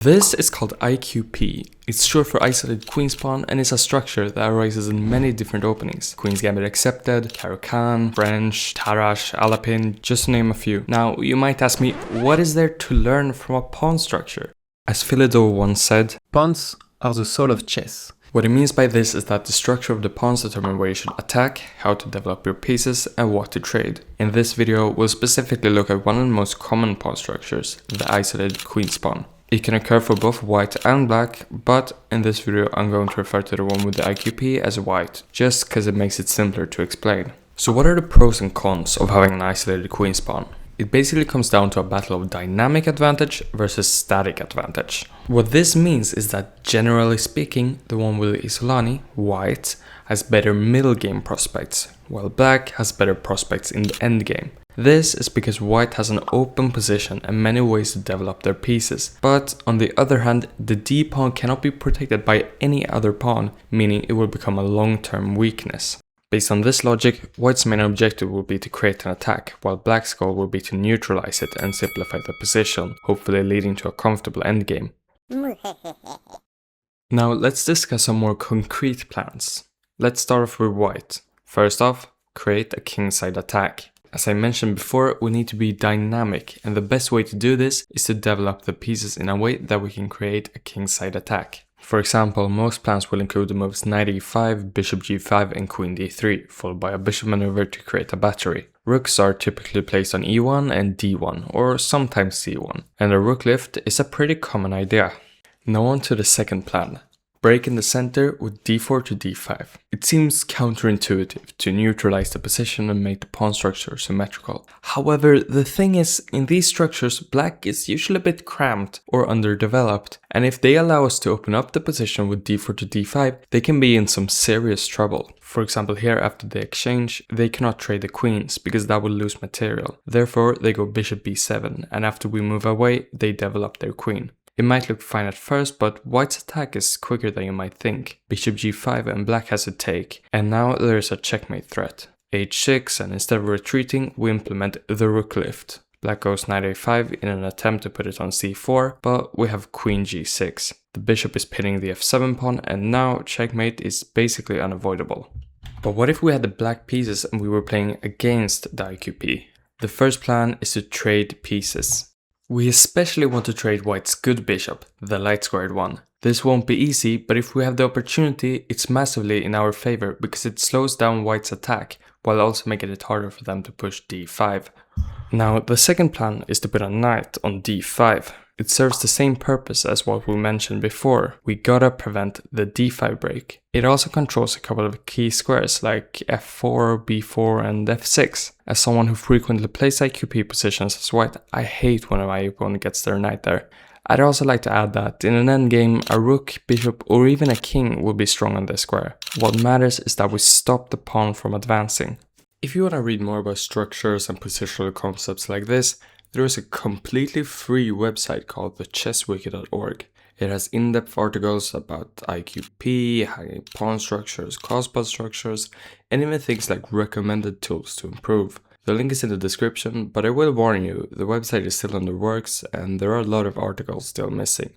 This is called IQP. It's short for isolated queen pawn and is a structure that arises in many different openings. Queen's Gambit accepted, Caro-Kann, French, Tarrasch, Alapin, just to name a few. Now, you might ask me, what is there to learn from a pawn structure? As Philidor once said, pawns are the soul of chess. What he means by this is that the structure of the pawns determine where you should attack, how to develop your pieces, and what to trade. In this video, we'll specifically look at one of the most common pawn structures, the isolated queen's pawn. It can occur for both white and black, but in this video I'm going to refer to the one with the IQP as white, just because it makes it simpler to explain. So what are the pros and cons of having an isolated queen's pawn? It basically comes down to a battle of dynamic advantage versus static advantage. What this means is that, generally speaking, the one with Isolani, white, has better middle game prospects, while black has better prospects in the end game. This is because white has an open position and many ways to develop their pieces, but on the other hand, the D pawn cannot be protected by any other pawn, meaning it will become a long-term weakness. Based on this logic, white's main objective will be to create an attack, while black's goal will be to neutralize it and simplify the position, hopefully leading to a comfortable endgame. Now let's discuss some more concrete plans. Let's start off with white. First off, create a kingside attack. As I mentioned before, we need to be dynamic, and the best way to do this is to develop the pieces in a way that we can create a kingside attack. For example, most plans will include the moves knight e5, bishop g5 and queen d3, followed by a bishop maneuver to create a battery. Rooks are typically placed on e1 and d1, or sometimes c1, and a rook lift is a pretty common idea. Now on to the second plan. Break in the center with d4 to d5. It seems counterintuitive to neutralize the position and make the pawn structure symmetrical. However, the thing is, in these structures, black is usually a bit cramped or underdeveloped, and if they allow us to open up the position with d4 to d5, they can be in some serious trouble. For example, here after the exchange, they cannot trade the queens because that will lose material. Therefore, they go bishop b7, and after we move away, they develop their queen. It might look fine at first, but white's attack is quicker than you might think. Bishop g5 and black has a take, and now there is a checkmate threat. h6, and instead of retreating, we implement the rook lift. Black goes knight a5 in an attempt to put it on c4, but we have queen g6. The bishop is pinning the f7 pawn, and now checkmate is basically unavoidable. But what if we had the black pieces and we were playing against the IQP? The first plan is to trade pieces. We especially want to trade white's good bishop, the light squared one. This won't be easy, but if we have the opportunity, it's massively in our favor because it slows down white's attack, while also making it harder for them to push d5. Now, the second plan is to put a knight on d5. It serves the same purpose as what we mentioned before. We gotta prevent the d5 break. It also controls a couple of key squares like f4, b4 and f6. As someone who frequently plays IQP positions as white, I hate when my opponent gets their knight there. I'd also like to add that in an endgame, a rook, bishop or even a king will be strong on this square. What matters is that we stop the pawn from advancing. If you want to read more about structures and positional concepts like this, there is a completely free website called thechesswiki.org. It has in-depth articles about IQP, hanging pawn structures, crossbar structures, and even things like recommended tools to improve. The link is in the description, but I will warn you, the website is still in the works and there are a lot of articles still missing.